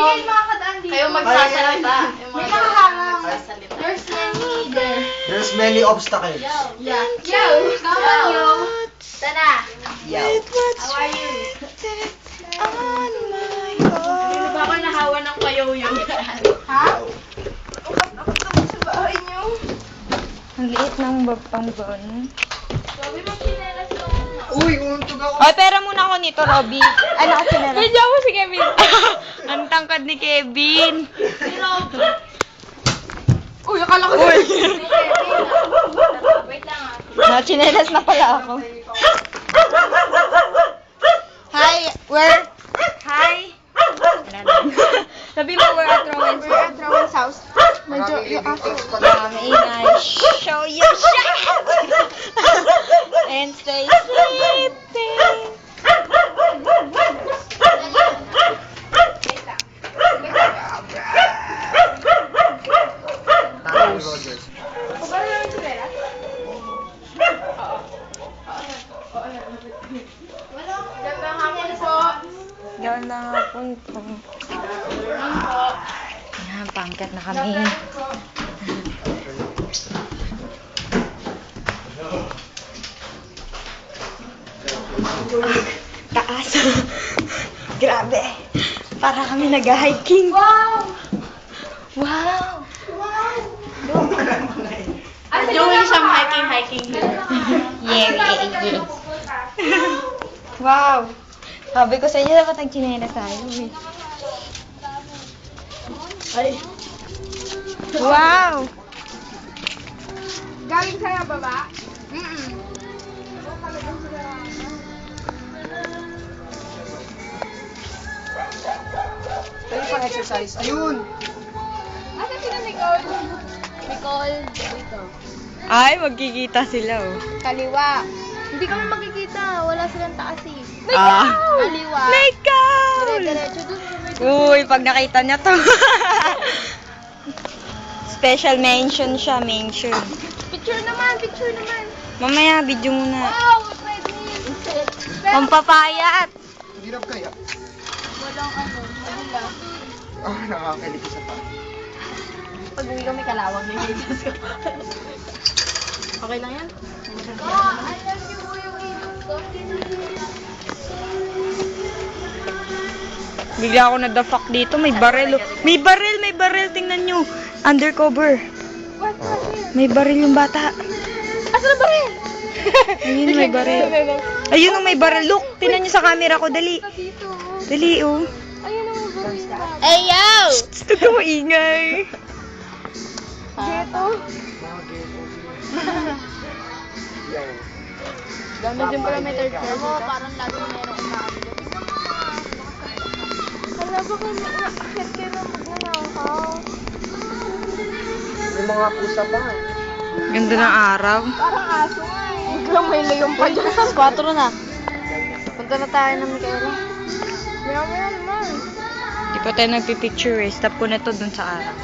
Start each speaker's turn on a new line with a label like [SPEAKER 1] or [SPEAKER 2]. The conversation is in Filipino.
[SPEAKER 1] Hindi makakadaan dito.
[SPEAKER 2] Kayo magsasalita.
[SPEAKER 1] May nakaharang.
[SPEAKER 2] Magsasalita.
[SPEAKER 1] There's many there.
[SPEAKER 3] There's many obstacles.
[SPEAKER 1] Yeah. Yo! Come on, yo! Tara!
[SPEAKER 3] Yo.
[SPEAKER 1] How are you?
[SPEAKER 2] Hindi ba ako nahawa ng kayoyo?
[SPEAKER 1] Ha?
[SPEAKER 4] Ang liit ng panggon.
[SPEAKER 1] Sabi mo chinelas yung...
[SPEAKER 3] Uy, untog ako.
[SPEAKER 4] Oy, pera muna ako nito, Robby. Ano kasi na? Medyo mo si Kevin. Ang tangkad ni Kevin.
[SPEAKER 1] Uy, akala ko
[SPEAKER 4] Uy.
[SPEAKER 1] Wait lang ah.
[SPEAKER 4] Nachinelas na pala ako. Hi, where? Hi. Sabi mo, we're at Rowan's
[SPEAKER 1] We're at Rowan's house. Medyo yung after.
[SPEAKER 4] Maingay. Show your shit! And stay sleeping.
[SPEAKER 3] Tama ni Rogers.
[SPEAKER 1] Paano yung chinelas? Gandang hapon po.
[SPEAKER 4] Ganda nga po ito. Yan, pangkat na kami. Taas. Grabe. Para kami nag-hiking.
[SPEAKER 1] Wow!
[SPEAKER 4] Wow.
[SPEAKER 2] Doon siya hiking here.
[SPEAKER 4] Yeah. Wow. Sabi ko sa inyo, dapat nag-chinelas tayo. Eh.
[SPEAKER 1] Ay.
[SPEAKER 4] Wow.
[SPEAKER 1] Galing sa baba?
[SPEAKER 3] Tayo pang exercise. Ayun.
[SPEAKER 1] Asa sila Nicole? Nicole, dito.
[SPEAKER 4] Ay, magkikita sila oh.
[SPEAKER 1] Kaliwa. Hindi kami makikita. Wala silang taas eh.
[SPEAKER 4] Ah.
[SPEAKER 1] Kaliwa.
[SPEAKER 4] Nicole!
[SPEAKER 1] Dire-diretso dun sa may...
[SPEAKER 4] Uy, pag nakita niya to. Special mention siya, mention.
[SPEAKER 1] Picture naman, picture naman.
[SPEAKER 4] Mamaya, video muna.
[SPEAKER 1] Wow, pwede yun.
[SPEAKER 4] Pampapayat.
[SPEAKER 3] Hirap kaya.
[SPEAKER 1] Walang ano, wala.
[SPEAKER 3] Ah, nakakalito sa pa.
[SPEAKER 2] Pag uwi kami kalawag na yung Okay lang yan?
[SPEAKER 1] Oh, alam niyo po yung ilong ko.
[SPEAKER 4] Bigla ako na-the-fuck dito. May barrel. Oh. May barrel. Tingnan nyo. Undercover.
[SPEAKER 1] What was it?
[SPEAKER 4] May barrel yung bata.
[SPEAKER 1] Asa na ba rin?
[SPEAKER 4] Ayun, may barrel. Ayun, oh, may barrel. Look, tingnan nyo sa camera ko. Dali.
[SPEAKER 1] Dito.
[SPEAKER 4] Dali, oh.
[SPEAKER 1] Ayun ang barista.
[SPEAKER 2] Hey, yo!
[SPEAKER 4] Ito ko ingay.
[SPEAKER 1] Dito.
[SPEAKER 3] Yo.
[SPEAKER 1] Dami din pala may third floor dito. Parang lagi meron umaabot. Hala, baka akit kayo ng magnanakaw.
[SPEAKER 3] May mga pusa pa.
[SPEAKER 4] Ganda ng araw.
[SPEAKER 1] Parang aso nga eh. Biglang may layong pa dyan. 4 na. Punta na tayo ng Micaela. Maya naman.
[SPEAKER 4] Di pa tayo nagpipicture eh. Stop ko na to dun sa araw.